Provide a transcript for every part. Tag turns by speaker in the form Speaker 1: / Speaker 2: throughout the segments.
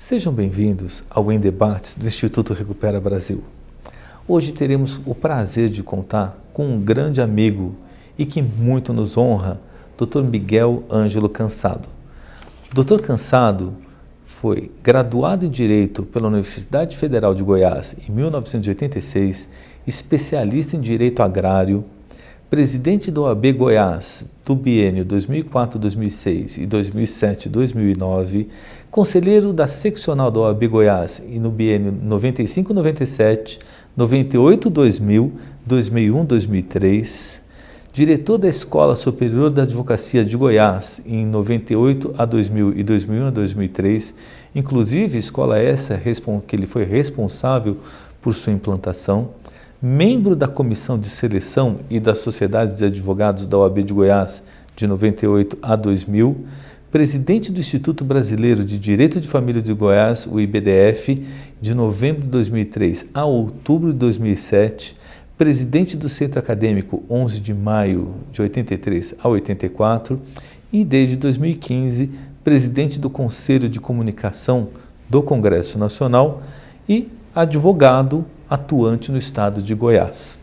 Speaker 1: Sejam bem-vindos ao Em Debates do Instituto Recupera Brasil. Hoje teremos o prazer de contar com um grande amigo e que muito nos honra, Dr. Miguel Ângelo Cansado. Dr. Cansado foi graduado em Direito pela Universidade Federal de Goiás em 1986, especialista em Direito Agrário, presidente da OAB Goiás do biênio 2004-2006 e 2007-2009, conselheiro da seccional da OAB Goiás e no biênio 95-97, 98-2000, 2001-2003, diretor da Escola Superior da Advocacia de Goiás em 98 a 2000 e 2001 a 2003, inclusive escola essa que ele foi responsável por sua implantação, membro da Comissão de Seleção e das Sociedades de Advogados da OAB de Goiás de 98 a 2000, presidente do Instituto Brasileiro de Direito de Família de Goiás, o IBDF, de novembro de 2003 a outubro de 2007, presidente do Centro Acadêmico 11 de maio de 83 a 84 e, desde 2015, presidente do Conselho de Comunicação do Congresso Nacional e advogado atuante no estado de Goiás.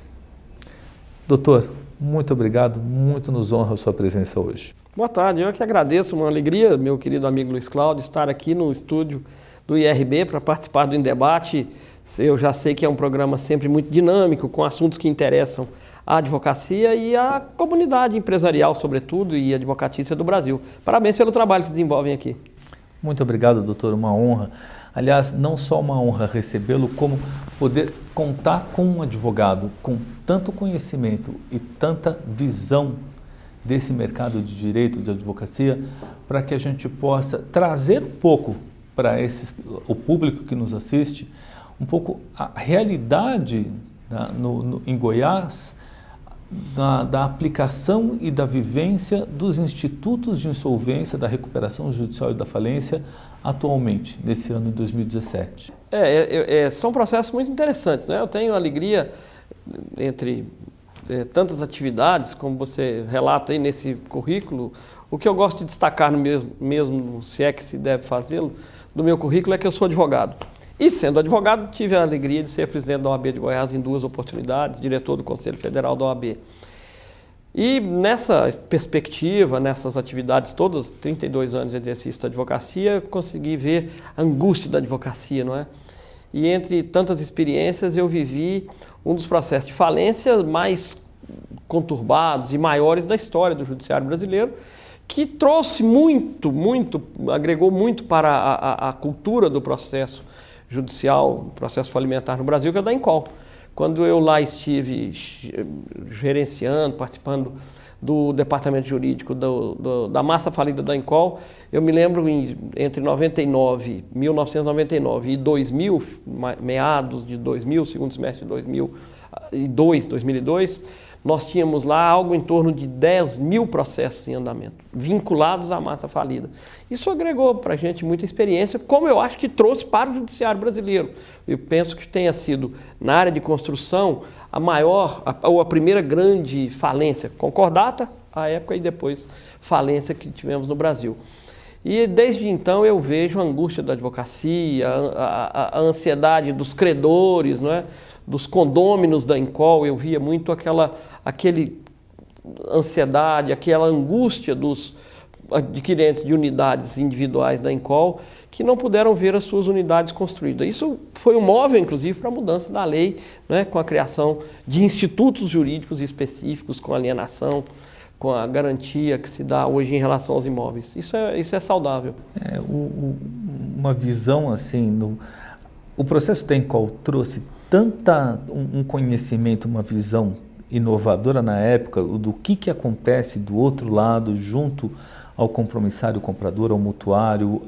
Speaker 1: Doutor, muito obrigado, muito nos honra a sua presença hoje.
Speaker 2: Boa tarde, eu que agradeço, uma alegria, meu querido amigo Luiz Cláudio, estar aqui no estúdio do IRB para participar do Em Debate. Eu já sei que é um programa sempre muito dinâmico, com assuntos que interessam a advocacia e a comunidade empresarial, sobretudo, e advocatícia do Brasil. Parabéns pelo trabalho que desenvolvem aqui.
Speaker 1: Muito obrigado, doutor, uma honra. Aliás, não só uma honra recebê-lo, como poder contar com um advogado com tanto conhecimento e tanta visão desse mercado de direito, de advocacia, para que a gente possa trazer um pouco para o público que nos assiste, um pouco a realidade em Goiás, da aplicação e da vivência dos institutos de insolvência, da recuperação judicial e da falência atualmente, nesse ano de 2017.
Speaker 2: São processos muito interessantes, né? Eu tenho alegria entre tantas atividades, como você relata aí nesse currículo. O que eu gosto de destacar mesmo, se é que se deve fazê-lo, do meu currículo é que eu sou advogado. E sendo advogado, tive a alegria de ser presidente da OAB de Goiás em 2 oportunidades, diretor do Conselho Federal da OAB. E nessa perspectiva, nessas atividades todas, 32 anos de exercício da advocacia, consegui ver a angústia da advocacia, não é? E entre tantas experiências, eu vivi um dos processos de falência mais conturbados e maiores da história do judiciário brasileiro, que trouxe agregou muito para a cultura do processo judicial, processo falimentar no Brasil, que é o da Encol. Quando eu lá estive gerenciando, participando do departamento jurídico da massa falida da Encol, eu me lembro entre 1999 e 2000, meados de 2000, segundo semestre de 2002, nós tínhamos lá algo em torno de 10 mil processos em andamento, vinculados à massa falida. Isso agregou para a gente muita experiência, como eu acho que trouxe para o judiciário brasileiro. Eu penso que tenha sido, na área de construção, a primeira grande falência, concordata, à época, e depois falência que tivemos no Brasil. E desde então eu vejo a angústia da advocacia, a ansiedade dos credores, não é? Dos condôminos da Encol, eu via muito aquela ansiedade, aquela angústia dos adquirentes de unidades individuais da Encol que não puderam ver as suas unidades construídas. Isso foi um móvel, inclusive, para a mudança da lei, né, com a criação de institutos jurídicos específicos, com alienação, com a garantia que se dá hoje em relação aos imóveis. Isso é saudável.
Speaker 1: Uma visão assim, o processo da Encol trouxe um conhecimento, uma visão inovadora na época do que acontece do outro lado, junto ao compromissário comprador, ao mutuário,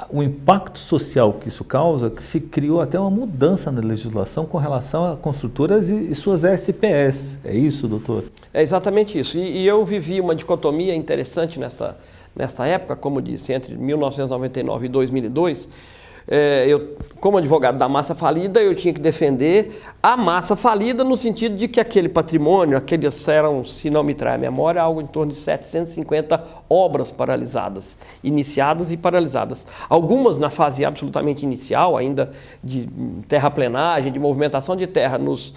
Speaker 1: o impacto social que isso causa, que se criou até uma mudança na legislação com relação a construtoras e suas SPS. É isso, doutor?
Speaker 2: É exatamente isso. E eu vivi uma dicotomia interessante nesta época, como disse, entre 1999 e 2002, Como advogado da massa falida, eu tinha que defender a massa falida no sentido de que aquele patrimônio, aqueles eram, se não me trai a memória, algo em torno de 750 obras paralisadas, iniciadas e paralisadas. Algumas na fase absolutamente inicial, ainda de terraplenagem, de movimentação de terra nos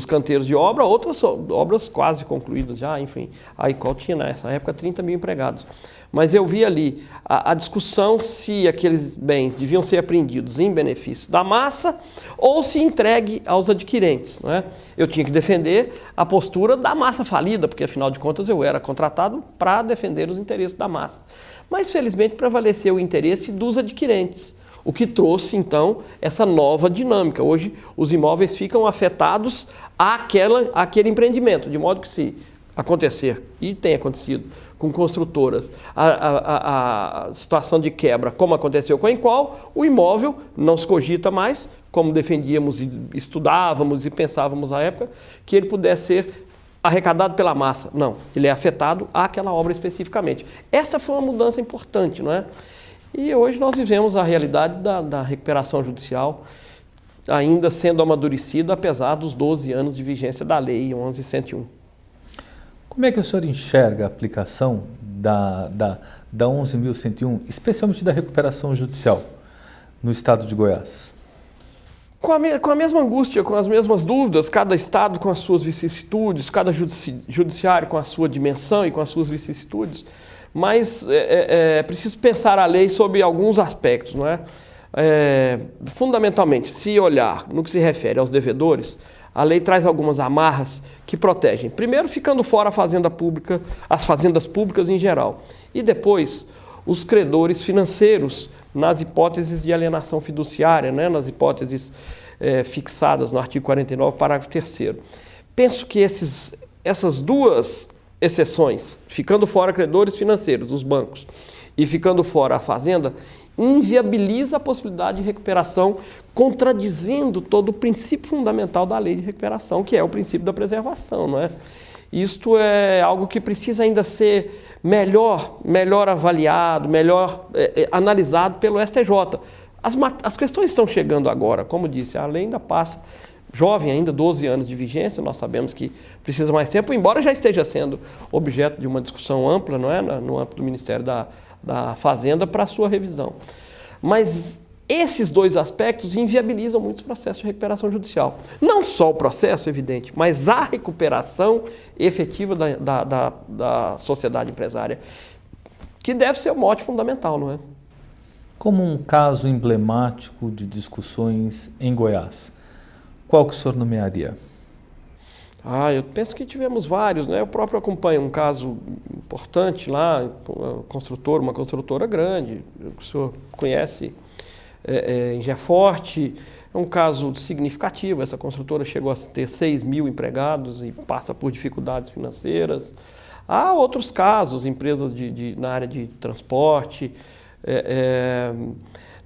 Speaker 2: canteiros de obra, outras obras quase concluídas já, enfim. A Icol tinha nessa época 30 mil empregados. Mas eu vi ali a discussão se aqueles bens deviam ser apreendidos em benefício da massa ou se entregue aos adquirentes, não é? Eu tinha que defender a postura da massa falida, porque afinal de contas eu era contratado para defender os interesses da massa. Mas felizmente prevaleceu o interesse dos adquirentes, o que trouxe então essa nova dinâmica. Hoje os imóveis ficam afetados àquele empreendimento, de modo que se acontecer, e tem acontecido com construtoras, a situação de quebra, como aconteceu com a Icol, o imóvel não se cogita mais, como defendíamos e estudávamos e pensávamos na época, que ele pudesse ser arrecadado pela massa. Não, ele é afetado àquela obra especificamente. Essa foi uma mudança importante, não é? E hoje nós vivemos a realidade da recuperação judicial, ainda sendo amadurecida, apesar dos 12 anos de vigência da Lei 11.101.
Speaker 1: Como é que o senhor enxerga a aplicação da 11.101, especialmente da recuperação judicial, no estado de Goiás?
Speaker 2: Com a mesma angústia, com as mesmas dúvidas, cada estado com as suas vicissitudes, cada judiciário com a sua dimensão e com as suas vicissitudes, mas é preciso pensar a lei sobre alguns aspectos, não é? Fundamentalmente, se olhar no que se refere aos devedores, a lei traz algumas amarras que protegem. Primeiro, ficando fora a fazenda pública, as fazendas públicas em geral. E depois, os credores financeiros, nas hipóteses de alienação fiduciária, né? Nas hipóteses fixadas no artigo 49, parágrafo 3º. Penso que essas duas exceções, ficando fora credores financeiros, os bancos, e ficando fora a fazenda, inviabiliza a possibilidade de recuperação, contradizendo todo o princípio fundamental da lei de recuperação, que é o princípio da preservação, não é? Isto é algo que precisa ainda ser melhor avaliado, melhor analisado pelo STJ. As questões estão chegando agora, como disse, a lei ainda passa, jovem ainda, 12 anos de vigência, nós sabemos que precisa mais tempo, embora já esteja sendo objeto de uma discussão ampla, não é? No âmbito do Ministério da Fazenda para a sua revisão. Mas esses dois aspectos inviabilizam muitos processos de recuperação judicial. Não só o processo, evidente, mas a recuperação efetiva da sociedade empresária, que deve ser o mote fundamental, não é?
Speaker 1: Como um caso emblemático de discussões em Goiás, qual que o senhor nomearia?
Speaker 2: Eu penso que tivemos vários, né? Eu próprio acompanho um caso importante lá, uma construtora grande, que o senhor conhece, em Geforte. É um caso significativo, essa construtora chegou a ter 6 mil empregados e passa por dificuldades financeiras. Há outros casos, empresas na área de transporte,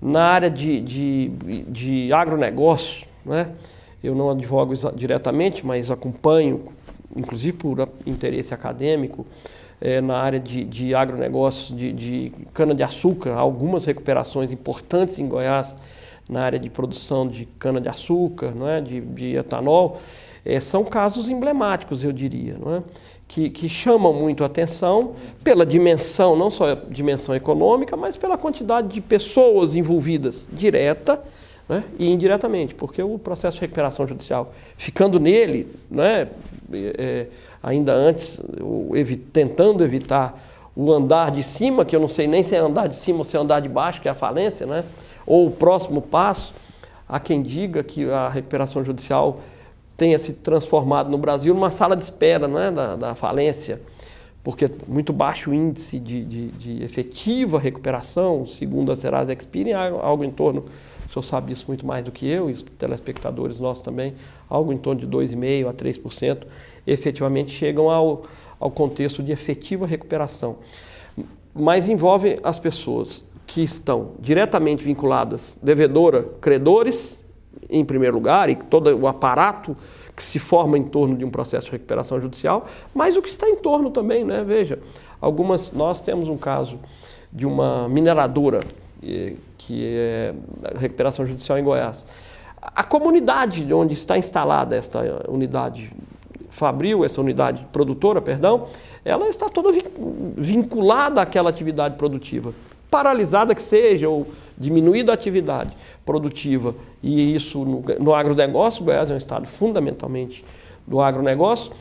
Speaker 2: na área de agronegócio, né? Eu não advogo diretamente, mas acompanho, inclusive por interesse acadêmico, na área de agronegócio, de cana-de-açúcar, algumas recuperações importantes em Goiás na área de produção de cana-de-açúcar, não é? de etanol. São casos emblemáticos, eu diria, não é? Que chamam muito a atenção pela dimensão, não só a dimensão econômica, mas pela quantidade de pessoas envolvidas, direta, né, e indiretamente, porque o processo de recuperação judicial, ficando nele, né, ainda antes, tentando evitar o andar de cima, que eu não sei nem se é andar de cima ou se é andar de baixo, que é a falência, né, ou o próximo passo, há quem diga que a recuperação judicial tenha se transformado no Brasil numa sala de espera, né, da falência, porque muito baixo índice de efetiva recuperação, segundo a Serasa Experian, algo em torno, o senhor sabe disso muito mais do que eu, e os telespectadores nossos também, algo em torno de 2,5% a 3%, efetivamente chegam ao contexto de efetiva recuperação. Mas envolve as pessoas que estão diretamente vinculadas, devedora, credores, em primeiro lugar, e todo o aparato que se forma em torno de um processo de recuperação judicial, mas o que está em torno também, né? Veja, nós temos um caso de uma mineradora que é a recuperação judicial em Goiás. A comunidade onde está instalada esta unidade fabril, essa unidade produtora, perdão, ela está toda vinculada àquela atividade produtiva. Paralisada que seja, ou diminuída a atividade produtiva, e isso no agronegócio, Goiás é um estado fundamentalmente do agronegócio,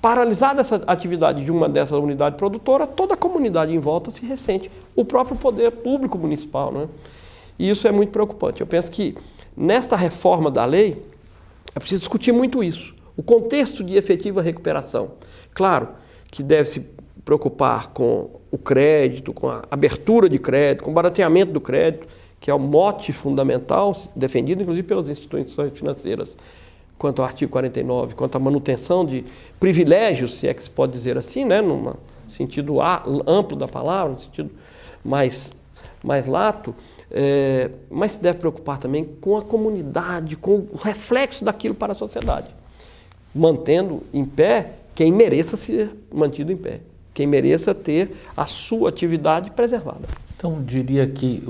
Speaker 2: paralisada essa atividade de uma dessas unidades produtoras, toda a comunidade em volta se ressente, o próprio poder público municipal, né? E isso é muito preocupante. Eu penso que nesta reforma da lei é preciso discutir muito isso, o contexto de efetiva recuperação. Claro que deve se preocupar com o crédito, com a abertura de crédito, com o barateamento do crédito, que é o mote fundamental, defendido inclusive pelas instituições financeiras, quanto ao artigo 49, quanto à manutenção de privilégios, se é que se pode dizer assim, né, num sentido amplo da palavra, no sentido mais lato, mas se deve preocupar também com a comunidade, com o reflexo daquilo para a sociedade, mantendo em pé quem mereça ser mantido em pé, quem mereça ter a sua atividade preservada.
Speaker 1: Então, diria que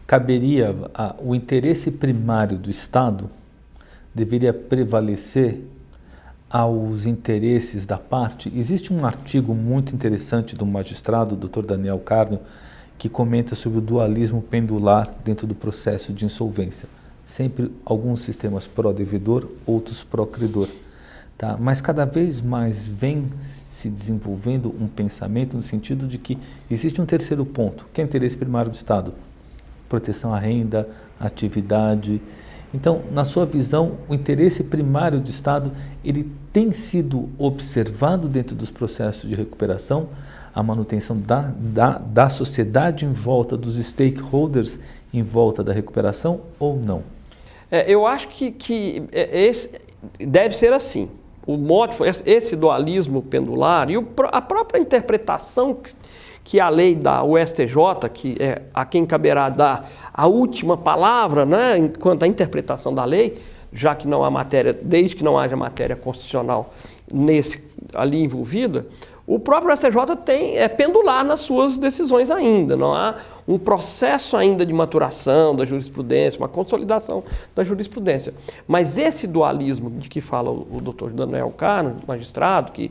Speaker 1: caberia o interesse primário do Estado deveria prevalecer aos interesses da parte. Existe um artigo muito interessante do magistrado, Dr. Daniel Carno, que comenta sobre o dualismo pendular dentro do processo de insolvência. Sempre alguns sistemas pró-devedor, outros pró-credor. Tá? Mas cada vez mais vem se desenvolvendo um pensamento no sentido de que existe um terceiro ponto, que é o interesse primário do Estado. Proteção à renda, atividade. Então, na sua visão, o interesse primário do Estado, ele tem sido observado dentro dos processos de recuperação, a manutenção da sociedade em volta, dos stakeholders em volta da recuperação ou não?
Speaker 2: Eu acho que esse deve ser assim. O mote foi esse dualismo pendular e a própria interpretação que a lei dá, o STJ, que é a quem caberá dar a última palavra, né, enquanto à interpretação da lei, já que não há matéria, desde que não haja matéria constitucional ali envolvida, o próprio STJ é pendular nas suas decisões ainda, não há um processo ainda de maturação da jurisprudência, uma consolidação da jurisprudência. Mas esse dualismo de que fala o doutor Daniel Carno, magistrado, que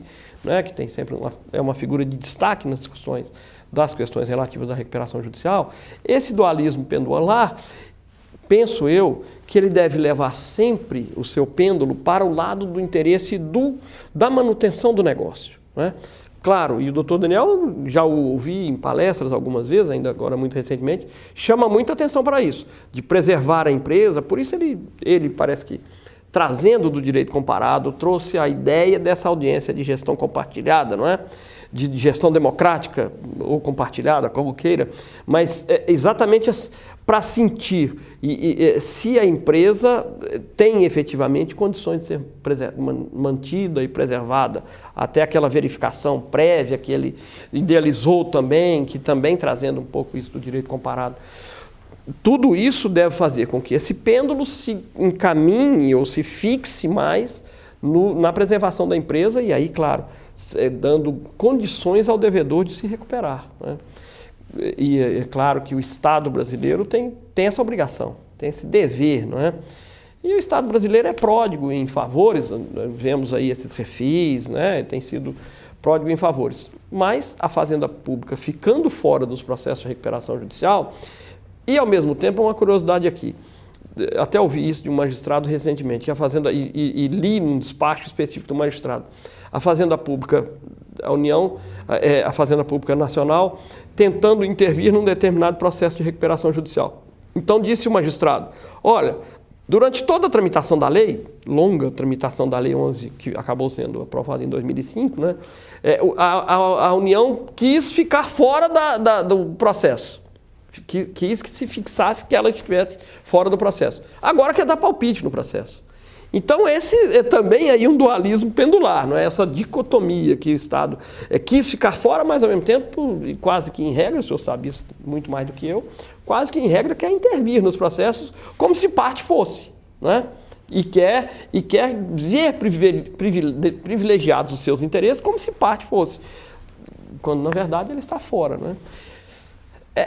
Speaker 2: tem sempre uma figura de destaque nas discussões das questões relativas à recuperação judicial, esse dualismo pendular, penso eu, que ele deve levar sempre o seu pêndulo para o lado do interesse da manutenção do negócio, né? Claro, e o doutor Daniel, já o ouvi em palestras algumas vezes, ainda agora muito recentemente, chama muita atenção para isso, de preservar a empresa, por isso ele parece que, trazendo do direito comparado, trouxe a ideia dessa audiência de gestão compartilhada, não é? De gestão democrática ou compartilhada, como queira, mas exatamente para sentir se a empresa tem efetivamente condições de ser mantida e preservada, até aquela verificação prévia que ele idealizou também, que também trazendo um pouco isso do direito comparado. Tudo isso deve fazer com que esse pêndulo se encaminhe ou se fixe mais na preservação da empresa e aí, claro, dando condições ao devedor de se recuperar, né? E é claro que o Estado brasileiro tem essa obrigação, tem esse dever, não é? E o Estado brasileiro é pródigo em favores, vemos aí esses refis, né? Tem sido pródigo em favores. Mas a Fazenda Pública ficando fora dos processos de recuperação judicial, e ao mesmo tempo uma curiosidade aqui, até ouvi isso de um magistrado recentemente, que a Fazenda, e li num despacho específico do magistrado, a Fazenda Pública, a União, a Fazenda Pública Nacional, tentando intervir num determinado processo de recuperação judicial. Então disse o magistrado, olha, durante toda a tramitação da lei, longa tramitação da Lei 11, que acabou sendo aprovada em 2005, né, a União quis ficar fora do processo. Quis que se fixasse que ela estivesse fora do processo. Agora quer dar palpite no processo. Então esse é também aí um dualismo pendular, não é? Essa dicotomia que o Estado quis ficar fora, mas ao mesmo tempo, quase que em regra, o senhor sabe isso muito mais do que eu, quase que em regra quer intervir nos processos como se parte fosse, não é? E quer ver privilegiados os seus interesses como se parte fosse, quando na verdade ele está fora, não é?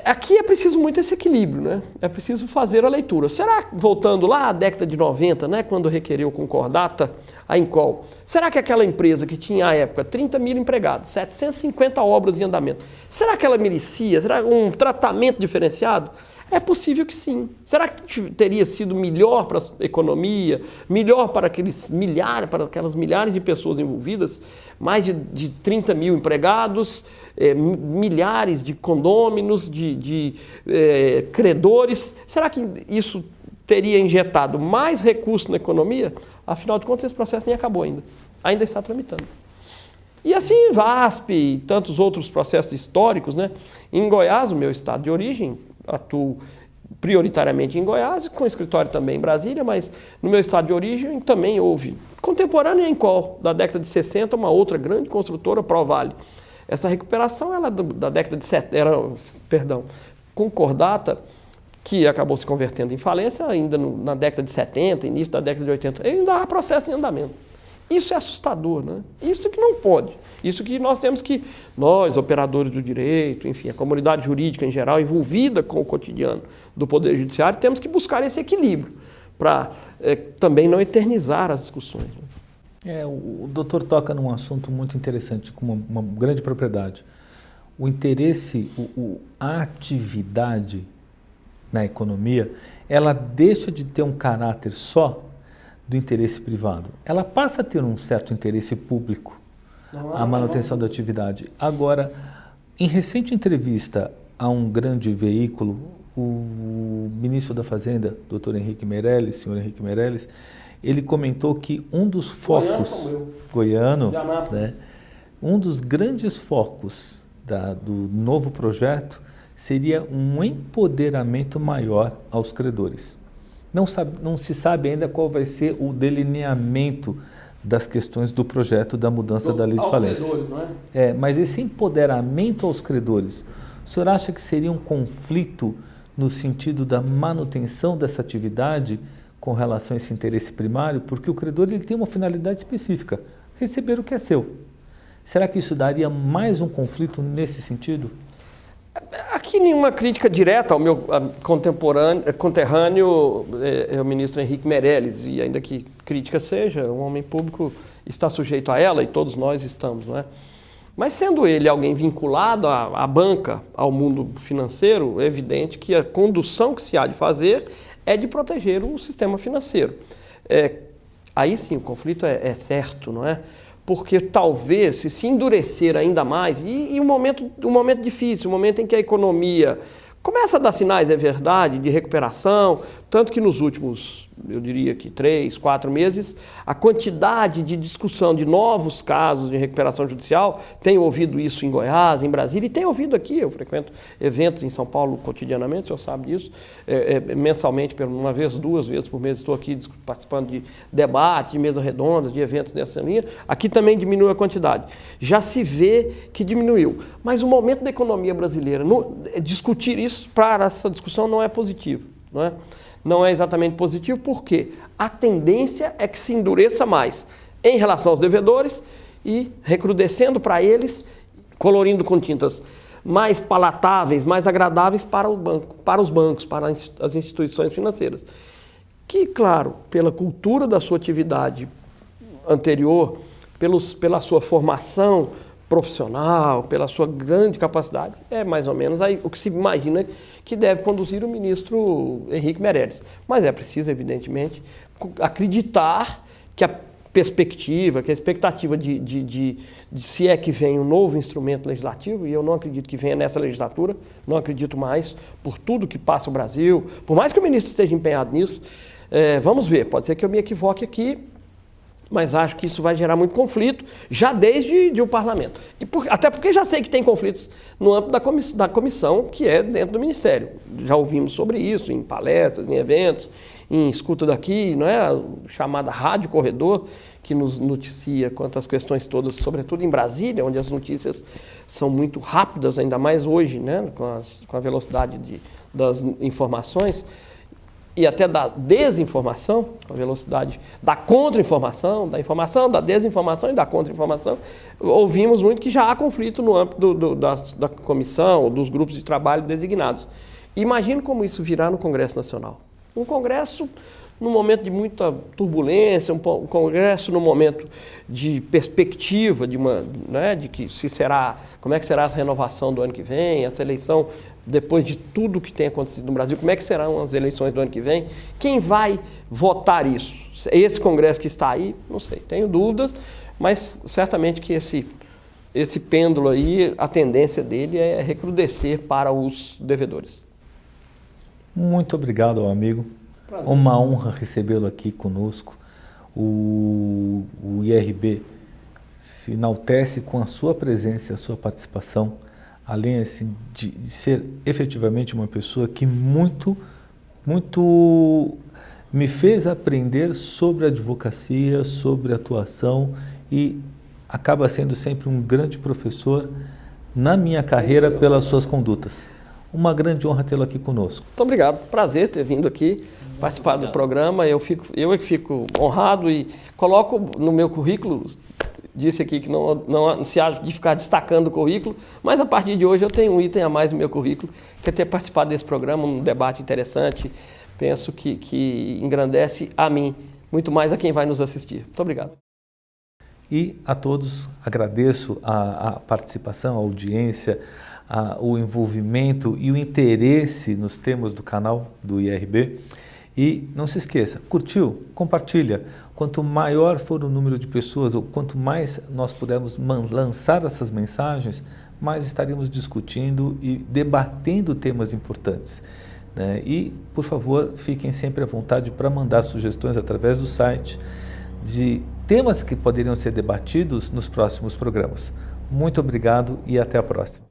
Speaker 2: Aqui é preciso muito esse equilíbrio, né? É preciso fazer a leitura. Será, voltando lá à década de 90, né, quando requereu concordata, a Incol, será que aquela empresa que tinha à época 30 mil empregados, 750 obras em andamento, será que ela merecia? Será um tratamento diferenciado? É possível que sim. Será que teria sido melhor para a economia, melhor para aquelas milhares de pessoas envolvidas, mais de 30 mil empregados, milhares de condôminos, de credores? Será que isso teria injetado mais recursos na economia? Afinal de contas, esse processo nem acabou ainda. Ainda está tramitando. E assim, VASP e tantos outros processos históricos, né? Em Goiás, o meu estado de origem, atuo prioritariamente em Goiás, com escritório também em Brasília, mas no meu estado de origem também houve, contemporânea em Incol, da década de 60, uma outra grande construtora, Provale. Essa recuperação ela da década de 70, concordata, que acabou se convertendo em falência ainda na década de 70, início da década de 80, ainda há processo em andamento. Isso é assustador, né? Isso que não pode. Isso que nós temos que, nós, operadores do direito, enfim, a comunidade jurídica em geral, envolvida com o cotidiano do Poder Judiciário, temos que buscar esse equilíbrio para também não eternizar as discussões.
Speaker 1: O doutor toca num assunto muito interessante, com uma grande propriedade. O interesse, a atividade na economia, ela deixa de ter um caráter só do interesse privado. Ela passa a ter um certo interesse público, a manutenção da atividade. Agora, em recente entrevista a um grande veículo, o ministro da Fazenda, doutor Henrique Meirelles, senhor Henrique Meirelles, ele comentou que um dos focos, goiano, né, um dos grandes focos do novo projeto seria um empoderamento maior aos credores. Não se sabe ainda qual vai ser o delineamento das questões do projeto da mudança da lei de falência.
Speaker 2: Credores, não é?
Speaker 1: Mas esse empoderamento aos credores, o senhor acha que seria um conflito no sentido da manutenção dessa atividade com relação a esse interesse primário? Porque o credor ele tem uma finalidade específica, receber o que é seu. Será que isso daria mais um conflito nesse sentido?
Speaker 2: Aqui nenhuma crítica direta ao meu conterrâneo, o ministro Henrique Meirelles, e ainda que crítica seja, um homem público está sujeito a ela e todos nós estamos, não é? Mas sendo ele alguém vinculado à banca, ao mundo financeiro, é evidente que a condução que se há de fazer é de proteger o sistema financeiro. Aí sim o conflito é certo, não é? Porque talvez, se endurecer ainda mais, um momento difícil, um momento em que a economia começa a dar sinais, é verdade, de recuperação, tanto que nos últimos, eu diria que 3, 4 meses, a quantidade de discussão de novos casos de recuperação judicial, tenho ouvido isso em Goiás, em Brasília, e tenho ouvido aqui, eu frequento eventos em São Paulo cotidianamente, o senhor sabe disso, mensalmente, uma vez, 2 vezes por mês, estou aqui participando de debates, de mesas redondas, de eventos nessa linha, aqui também diminui a quantidade. Já se vê que diminuiu, mas o momento da economia brasileira, discutir isso para essa discussão não é positivo, não é? Não é exatamente positivo, porque a tendência é que se endureça mais em relação aos devedores e recrudescendo para eles, colorindo com tintas mais palatáveis, mais agradáveis para os bancos, para as instituições financeiras. Que, claro, pela cultura da sua atividade anterior, pela sua formação profissional, pela sua grande capacidade, é mais ou menos aí o que se imagina que deve conduzir o ministro Henrique Meirelles. Mas é preciso, evidentemente, acreditar que a perspectiva, que a expectativa de se é que vem um novo instrumento legislativo, e eu não acredito que venha nessa legislatura, não acredito mais, por tudo que passa o Brasil, por mais que o ministro esteja empenhado nisso, vamos ver, pode ser que eu me equivoque aqui, mas acho que isso vai gerar muito conflito, já desde o parlamento. Até porque já sei que tem conflitos no âmbito da comissão, que é dentro do Ministério. Já ouvimos sobre isso em palestras, em eventos, em escuta daqui, não é? A chamada Rádio Corredor, que nos noticia quanto às questões todas, sobretudo em Brasília, onde as notícias são muito rápidas, ainda mais hoje, né? Com a velocidade das informações. e até da desinformação, a velocidade da contra-informação, da informação, da desinformação e da contra-informação, ouvimos muito que já há conflito no âmbito da comissão ou dos grupos de trabalho designados. Imagine como isso virá no Congresso Nacional. Um Congresso num momento de muita turbulência, um Congresso num momento de perspectiva, de que como é que será a renovação do ano que vem, essa eleição, depois de tudo que tem acontecido no Brasil, como é que serão as eleições do ano que vem? Quem vai votar isso? Esse Congresso que está aí? Não sei, tenho dúvidas, mas certamente que esse pêndulo aí, a tendência dele é recrudescer para os devedores.
Speaker 1: Muito obrigado ao amigo.
Speaker 2: Prazer.
Speaker 1: Uma honra recebê-lo aqui conosco. O IRB se enaltece com a sua presença e a sua participação, além assim, de ser efetivamente uma pessoa que muito me fez aprender sobre advocacia, sobre atuação e acaba sendo sempre um grande professor na minha carreira pelas suas condutas. Uma grande honra tê-lo aqui conosco.
Speaker 2: Muito obrigado, prazer ter vindo aqui participar do programa. Eu é que fico honrado e coloco no meu currículo, disse aqui que não se há de ficar destacando o currículo, mas a partir de hoje eu tenho um item a mais no meu currículo, que é ter participado desse programa, um debate interessante, penso que engrandece a mim, muito mais a quem vai nos assistir. Muito obrigado.
Speaker 1: E a todos agradeço a participação, a audiência, o envolvimento e o interesse nos temas do canal do IRB. E não se esqueça, curtiu? Compartilha. Quanto maior for o número de pessoas, ou quanto mais nós pudermos lançar essas mensagens, mais estaremos discutindo e debatendo temas importantes. Né? E, por favor, fiquem sempre à vontade para mandar sugestões através do site de temas que poderiam ser debatidos nos próximos programas. Muito obrigado e até a próxima.